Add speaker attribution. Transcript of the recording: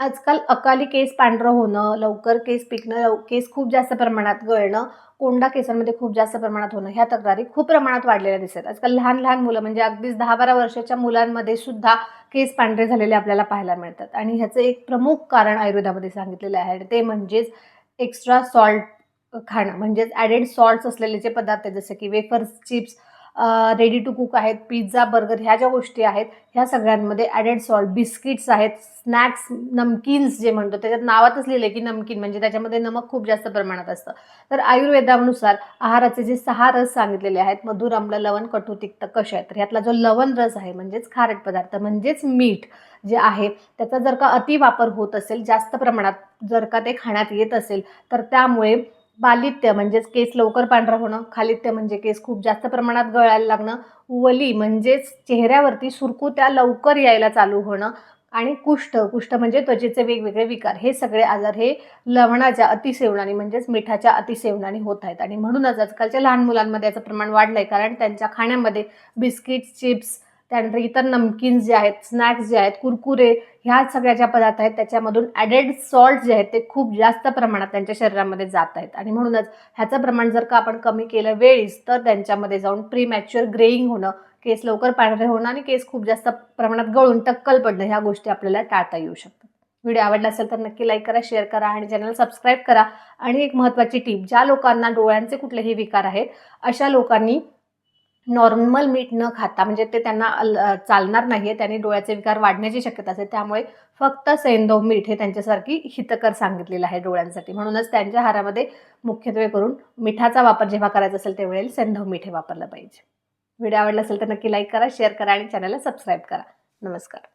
Speaker 1: आजकाल अकाली केस पांढरं होणं, लवकर केस पिकणं, केस खूप जास्त प्रमाणात गळणं, कोंडा केसांमध्ये खूप जास्त प्रमाणात होणं, ह्या तक्रारी खूप प्रमाणात वाढलेल्या दिसतात. आजकाल लहान-लहान मुलं म्हणजे अगदीच 10-12 वर्षाच्या मुलांमध्ये सुद्धा केस पांढरे झालेले आपल्याला पाहायला मिळतात आणि ह्याचं एक प्रमुख कारण आयुर्वेदामध्ये सांगितलेलं आहे आणि ते म्हणजेच एक्स्ट्रा सॉल्ट खाणं. म्हणजेच ॲडेड सॉल्ट्स असलेले जे पदार्थ आहेत जसे की wafers, chips, ready to cook आहेत, पिझ्झा, बर्गर ह्या ज्या गोष्टी आहेत, ह्या सगळ्यांमध्ये ॲडेड सॉल्ट, बिस्किट्स आहेत, स्नॅक्स, नमकीन्स जे म्हणतो त्याच्यात नावातच लिहिलं आहे की नमकीन म्हणजे त्याच्यामध्ये नमक खूप जास्त प्रमाणात असतं. तर आयुर्वेदानुसार आहाराचे जे 6 रस सांगितलेले आहेत मधुर, आम्ल, लवण, कटू, तिक्त, कष आहे. तर ह्यातला जो लवण रस आहे म्हणजेच खारट पदार्थ म्हणजेच मीठ जे आहे त्याचा जर का अतिवापर होत असेल, जास्त प्रमाणात जर का ते खाण्यात येत असेल तर त्यामुळे बालित्य म्हणजेच केस लवकर पांढरं होणं, खालित्य म्हणजे केस खूप जास्त प्रमाणात गळायला लागणं, वली म्हणजेच चेहऱ्यावरती सुरकुत्या लवकर यायला चालू होणं आणि कुष्ठ म्हणजे त्वचेचे वेगवेगळे विकार, हे सगळे आजार हे लवणाच्या अतिसेवनाने म्हणजेच मिठाच्या अतिसेवनाने होत आहेत. आणि म्हणूनच आजकालच्या लहान मुलांमध्ये याचं प्रमाण वाढलं आहे, कारण त्यांच्या खाण्यामध्ये बिस्किट्स, चिप्स, त्यानंतर इतर नमकीन्स जे आहेत, स्नॅक्स जे आहेत, कुरकुरे, ह्या सगळ्या ज्या पदार्थ आहेत त्याच्यामधून ॲडेड सॉल्ट जे आहेत ते खूप जास्त प्रमाणात त्यांच्या शरीरामध्ये जात आहेत. आणि म्हणूनच ह्याचं प्रमाण जर का आपण कमी केलं वेळीच तर त्यांच्यामध्ये जाऊन प्रीमॅच्युअर ग्रेइंग होणं, केस लवकर पांढरे होणं आणि केस खूप जास्त प्रमाणात गळून टक्कल पडणं, ह्या गोष्टी आपल्याला टाळता येऊ शकतात. व्हिडिओ आवडला असेल तर नक्की लाईक करा, शेअर करा आणि चॅनल सबस्क्राईब करा. आणि एक महत्त्वाची टिप, ज्या लोकांना डोळ्यांचे कुठलेही विकार आहेत अशा लोकांनी नॉर्मल मीठ न खाता, म्हणजे ते त्यांना चालणार नाही आहे, त्यांनी डोळ्याचे विकार वाढण्याची शक्यता असते, त्यामुळे फक्त सैंधव मीठ हे त्यांच्यासारखी हितकर सांगितलेलं आहे डोळ्यांसाठी. म्हणूनच त्यांच्या आहारामध्ये मुख्यत्वे करून मिठाचा वापर जेव्हा करायचा असेल त्यावेळेला सैंधव मीठ हे वापरलं पाहिजे. व्हिडिओ आवडला असेल तर नक्की लाईक करा, शेअर करा आणि चॅनलला सबस्क्राईब करा. नमस्कार.